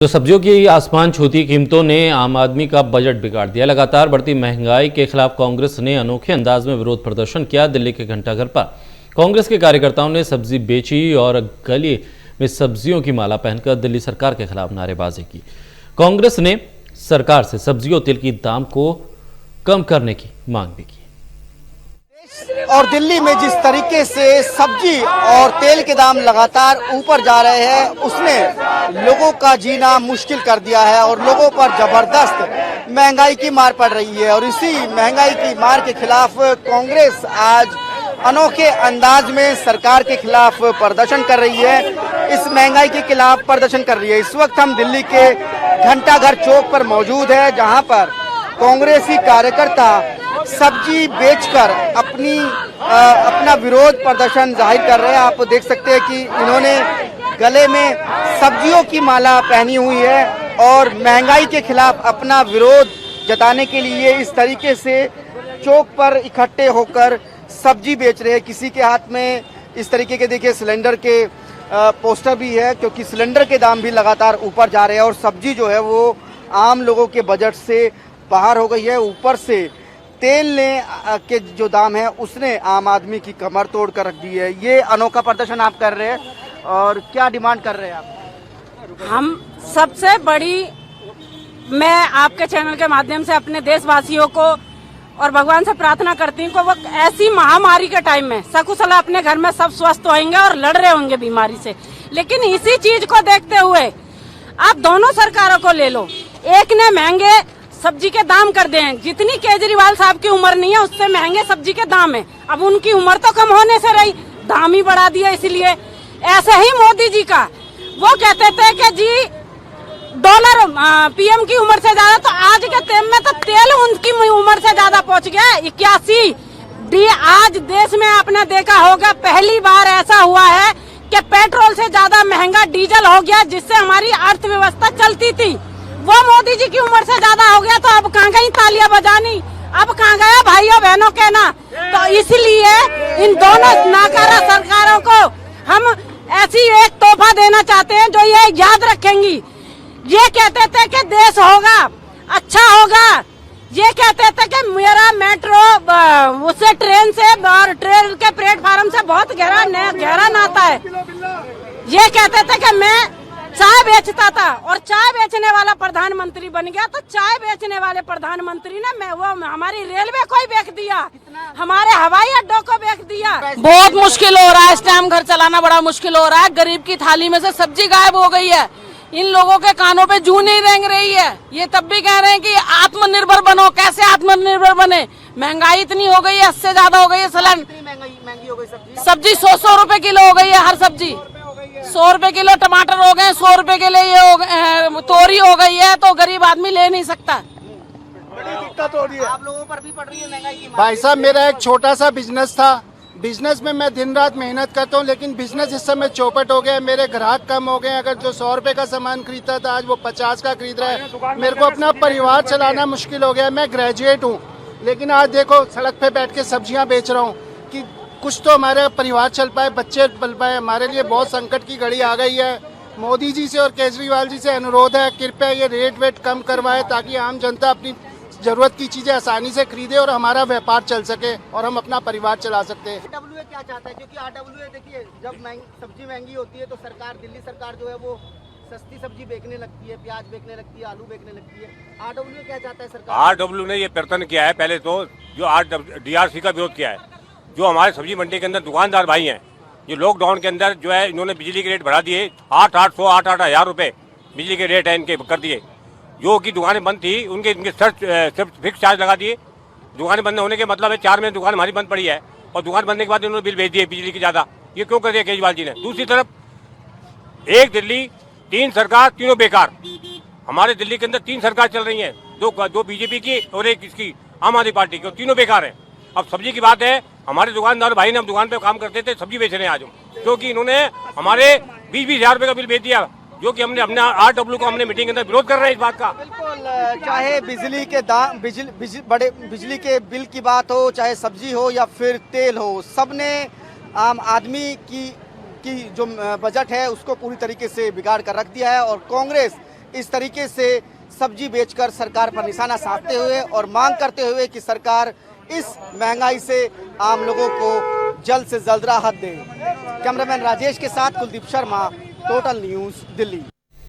तो सब्जियों की आसमान छूती कीमतों ने आम आदमी का बजट बिगाड़ दिया। लगातार बढ़ती महंगाई के खिलाफ कांग्रेस ने अनोखे अंदाज में विरोध प्रदर्शन किया। दिल्ली के घंटाघर पर कांग्रेस के कार्यकर्ताओं ने सब्जी बेची और गले में सब्जियों की माला पहनकर दिल्ली सरकार के खिलाफ नारेबाजी की। कांग्रेस ने सरकार से सब्जियों तेल की दाम को कम करने की मांग भी की। और दिल्ली में जिस तरीके से सब्जी और तेल के दाम लगातार ऊपर जा रहे हैं, उसने लोगों का जीना मुश्किल कर दिया है और लोगों पर जबरदस्त महंगाई की मार पड़ रही है। और इसी महंगाई की मार के खिलाफ कांग्रेस आज अनोखे अंदाज में सरकार के खिलाफ प्रदर्शन कर रही है। इस महंगाई के खिलाफ प्रदर्शन कर रही है। इस वक्त हम दिल्ली के घंटाघर चौक पर मौजूद है, जहां पर कांग्रेसी कार्यकर्ता सब्जी बेचकर अपना विरोध प्रदर्शन जाहिर कर रहे हैं। आप देख सकते हैं कि इन्होंने गले में सब्जियों की माला पहनी हुई है और महंगाई के खिलाफ अपना विरोध जताने के लिए इस तरीके से चौक पर इकट्ठे होकर सब्जी बेच रहे हैं। किसी के हाथ में इस तरीके के देखिए सिलेंडर के पोस्टर भी है, क्योंकि सिलेंडर के दाम भी लगातार ऊपर जा रहे हैं और सब्जी जो है वो आम लोगों के बजट से बाहर हो गई है। ऊपर से तेल ने के जो दाम है उसने आम आदमी की कमर तोड़ कर रख दी है। ये अनोखा प्रदर्शन आप कर रहे हैं और क्या डिमांड कर रहे हैं आप? हम सबसे बड़ी, मैं आपके चैनल के माध्यम से अपने देशवासियों को और भगवान से प्रार्थना करती हूँ कि वो ऐसी महामारी के टाइम में सकुशल अपने घर में सब स्वस्थ होंगे और लड़ रहे होंगे बीमारी से। लेकिन इसी चीज को देखते हुए आप दोनों सरकारों को ले लो, एक ने महंगे सब्जी के दाम कर दे हैं। जितनी केजरीवाल साहब की उम्र नहीं है उससे महंगे सब्जी के दाम है। अब उनकी उम्र तो कम होने से रही, दाम ही बढ़ा दिया। इसलिए ऐसे ही मोदी जी का, वो कहते थे कि जी डॉलर पीएम की उम्र से ज्यादा, तो आज के टाइम में तो तेल उनकी उम्र से ज्यादा पहुंच गया 81। आज देश में आपने देखा होगा पहली बार ऐसा हुआ है कि पेट्रोल से ज्यादा महंगा डीजल हो गया, जिससे हमारी अर्थव्यवस्था चलती थी वो मोदी जी की उम्र से ज्यादा हो गया। तो अब कहाँ गई तालियां बजानी, अब कहाँ गया भाइयों बहनों कहना। तो इसलिए इन दोनों नाकारा सरकारों को हम ऐसी एक तोहफा देना चाहते हैं जो ये याद रखेंगी। ये कहते थे कि देश होगा अच्छा होगा, ये कहते थे कि मेरा मेट्रो उससे ट्रेन से और ट्रेन के प्लेटफार्म से बहुत गहरा नाता है। ये कहते थे कि मैं चाय बेचता था और चाय बेचने वाला प्रधानमंत्री बन गया। तो चाय बेचने वाले प्रधानमंत्री ने वो हमारी रेलवे को ही बेच दिया, हमारे हवाई अड्डों को बेच दिया। बहुत मुश्किल हो रहा है इस टाइम, घर चलाना बड़ा मुश्किल हो रहा है। गरीब की थाली में से सब्जी गायब हो गई है। इन लोगों के कानों पे जूं नहीं रेंग रही है। ये तब भी कह रहे हैं कि आत्मनिर्भर बनो। कैसे आत्मनिर्भर बने? महंगाई इतनी हो गई है, 80 से ज्यादा हो गई है। महंगी हो गई सब्जी 100 रुपए किलो हो गई है। हर सब्जी 100 रुपए किलो टमाटर हो गए, 100 रुपए के लिए ये हो गए, तोरी हो गई है। तो गरीब आदमी ले नहीं सकता। बड़ी दिक्कत हो रही है। आप लोगों पर भी पड़ रही है महंगाई की मार। भाई साहब, मेरा एक छोटा सा बिजनेस था। बिजनेस में मैं दिन रात मेहनत करता हूँ, लेकिन बिजनेस इस समय चौपट हो गया। मेरे ग्राहक कम हो गए। अगर जो 100 रुपए का सामान खरीदता था आज वो 50 का खरीद रहा है। मेरे को अपना परिवार चलाना मुश्किल हो गया। मैं ग्रेजुएट हूँ, लेकिन आज देखो सड़क पे बैठ के सब्जियाँ बेच रहा हूँ कि कुछ तो हमारा परिवार चल पाए, बच्चे पल पाए। हमारे लिए बहुत संकट की घड़ी आ गई है। मोदी जी से और केजरीवाल जी से अनुरोध है, कृपया ये रेट वेट कम करवाए ताकि आम जनता अपनी जरूरत की चीजें आसानी से खरीदे और हमारा व्यापार चल सके और हम अपना परिवार चला सकते हैं। RWA क्या चाहता है? क्योंकि RWA देखिए, जब सब्जी महंगी होती है तो सरकार, दिल्ली सरकार जो है वो सस्ती सब्जी बेचने लगती है, प्याज बेचने लगती है, आलू बेचने लगती है। RWA क्या चाहता है सरकार? RWA ने ये प्रयत्न किया है पहले तो, जो DRC का विरोध किया है। जो हमारे सब्जी मंडी के अंदर दुकानदार भाई हैं, जो लॉकडाउन के अंदर जो है इन्होंने बिजली के रेट बढ़ा दिए। 8,800 रुपए बिजली के रेट है इनके कर दिए। जो की दुकानें बंद थी उनके सिर्फ फिक्स चार्ज लगा दिए। दुकानें बंद होने के मतलब है 4 महीने दुकान हमारी बंद पड़ी है और दुकान बंद के बाद उन्होंने बिल भेज दिए बिजली की ज्यादा। ये क्यों कर दिया केजरीवाल जी ने? दूसरी तरफ एक दिल्ली 3 सरकार, तीनों बेकार। हमारे दिल्ली के अंदर 3 सरकार चल रही है, दो बीजेपी की और एक इसकी आम आदमी पार्टी की, और तीनों बेकार है। अब सब्जी की बात है, हमारे दुकानदार भाई ने, हम दुकान पे काम करते थे, सब्जी बेच रहे हैं आज हम, क्योंकि इन्होंने हमारे 20-20 हजार रुपए का बिल भेज दिया, जो कि हमने अपने RWA को हमने मीटिंग के अंदर विरोध कर रहे हैं इस बात का। बिल्कुल, चाहे बिजली के दाम, बड़े बिजली के बिल की बात हो, चाहे सब्जी हो या फिर तेल हो, सबने आम आदमी की जो बजट है उसको पूरी तरीके से बिगाड़ कर रख दिया है। और कांग्रेस इस तरीके से सब्जी बेचकर सरकार पर निशाना साधते हुए और मांग करते हुए कि सरकार इस महंगाई से आम लोगों को जल्द से जल्द राहत दे। कैमरामैन राजेश के साथ कुलदीप शर्मा, टोटल न्यूज़, दिल्ली।